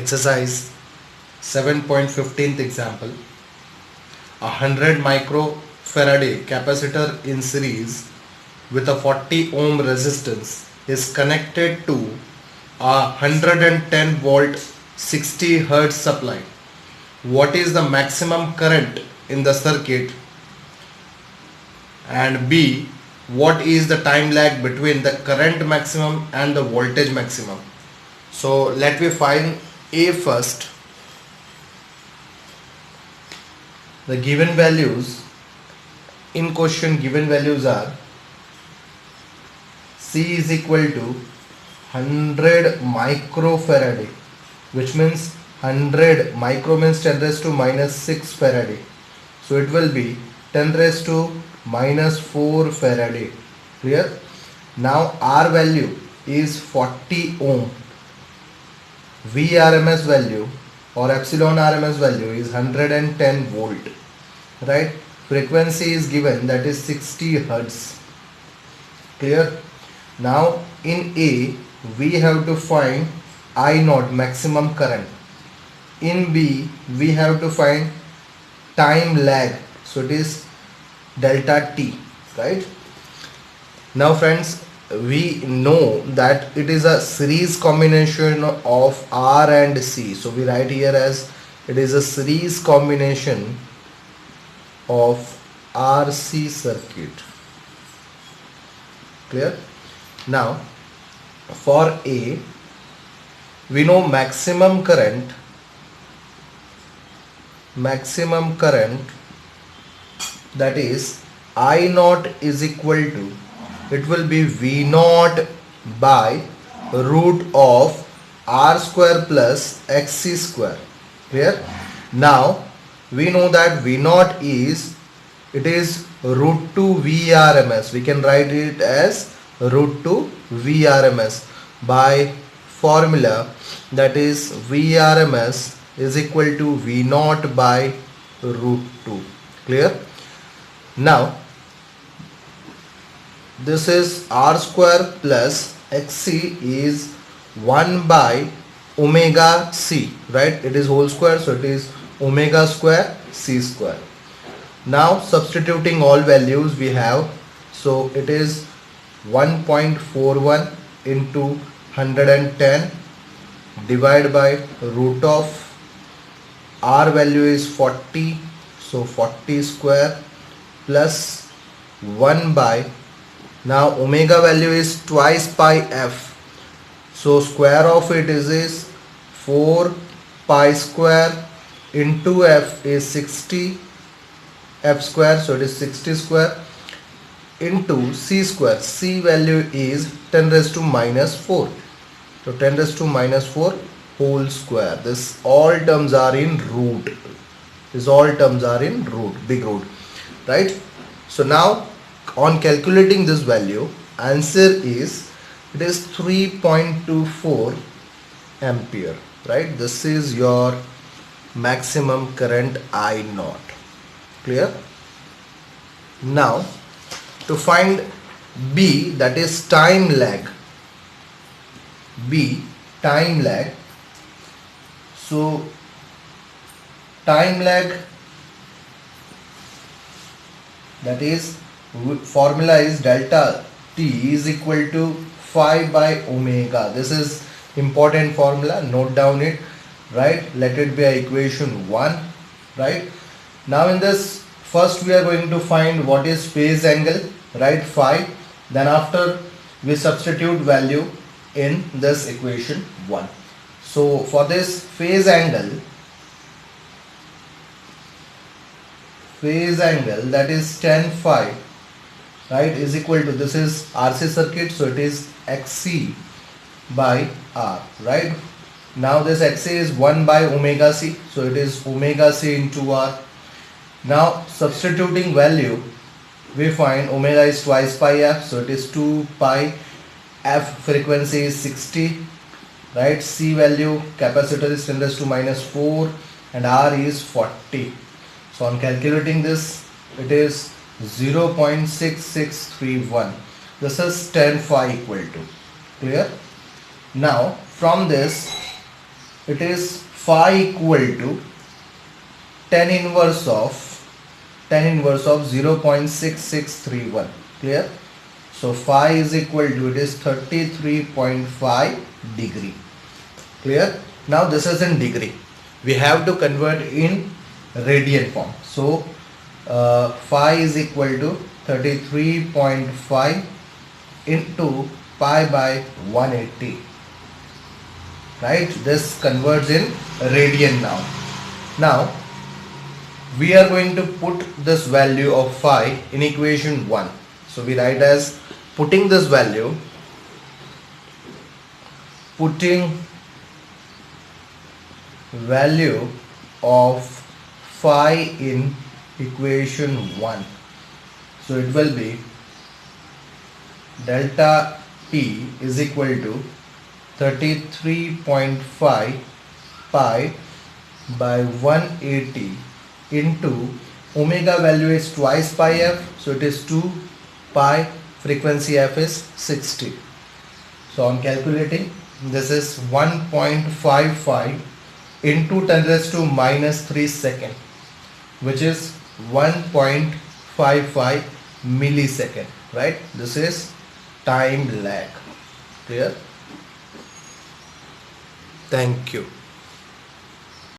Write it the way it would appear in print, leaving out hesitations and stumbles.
Exercise 7.15th example. A 100 microfarad capacitor in series with a 40 ohm resistance is connected to a 110 volt 60 hertz supply. What is the maximum current in the circuit? And B, what is the time lag between the current maximum and the voltage maximum? So let me find A first. The given values in question, given values are C is equal to 100 microfarad, which means 100 micro means 10 raised to minus 6 farad. So it will be 10 raised to minus 4 farad. Clear? Now R value is 40 ohm. VRMS value or epsilon RMS value is 110 volt. Right? Frequency is given, that is 60 hertz. Clear? Now in A we have to find I naught, maximum current. In B we have to find time lag, so it is delta T. Right? Now friends, we know that it is a series combination of R and C, so we write here as it is a series combination of RC circuit. Clear? Now for A we know maximum current that is I naught is equal to, it will be V naught by root of R square plus XC square. Clear? Now we know that V naught is, it is root 2 VRMS. We can write it as root 2 VRMS by formula, that is VRMS is equal to V naught by root 2. Clear? Now this is R square plus XC is 1 by omega C, right? It is whole square, so it is omega square C square. Now substituting all values we have, so it is 1.41 into 110 divided by root of R value is 40, so 40 square plus 1 by, now omega value is twice pi f, so square of it is 4 pi square into f is 60 f square, so it is 60 square into c square. C value is 10 raised to minus 4, so 10 raised to minus 4 whole square. This all terms are in root, big root, right? So now on calculating this value, answer is, it is 3.24 ampere, right? This is your maximum current I naught. Clear? Now to find B, that is time lag. B, time lag. So time lag, that is formula is delta T is equal to 5 by omega. This is important formula, note down it, right? Let it be a equation 1, right? Now in this, first we are going to find what is phase angle, right? Phi. Then after we substitute value in this equation 1. So for this phase angle, that is tan phi, right, is equal to, this is RC circuit, so it is XC by R, right? Now this XC is 1 by omega C, so it is omega C into R. Now substituting value, we find omega is twice pi f, so it is 2 pi f, frequency is 60, right? C value, capacitor is 10 raised to minus 4 and R is 40. So on calculating this, it is 0.6631. This is tan phi equal to. Clear? Now from this it is phi equal to tan inverse of 0.6631. Clear? So phi is equal to, it is 33.5 degree. Clear? Now this is in degree. We have to convert in radian form. So phi is equal to 33.5 into pi by 180. Right? This converts in radian now. Now we are going to put this value of phi in equation 1. So we write as putting this value, value of phi in equation 1. So it will be delta T is equal to 33.5 pi by 180 into omega value is twice pi f, so it is 2 pi, frequency f is 60. So on calculating, this is 1.55 into 10 raised to minus 3 second, which is 1.55 millisecond, right? This is time lag. Clear? Thank you.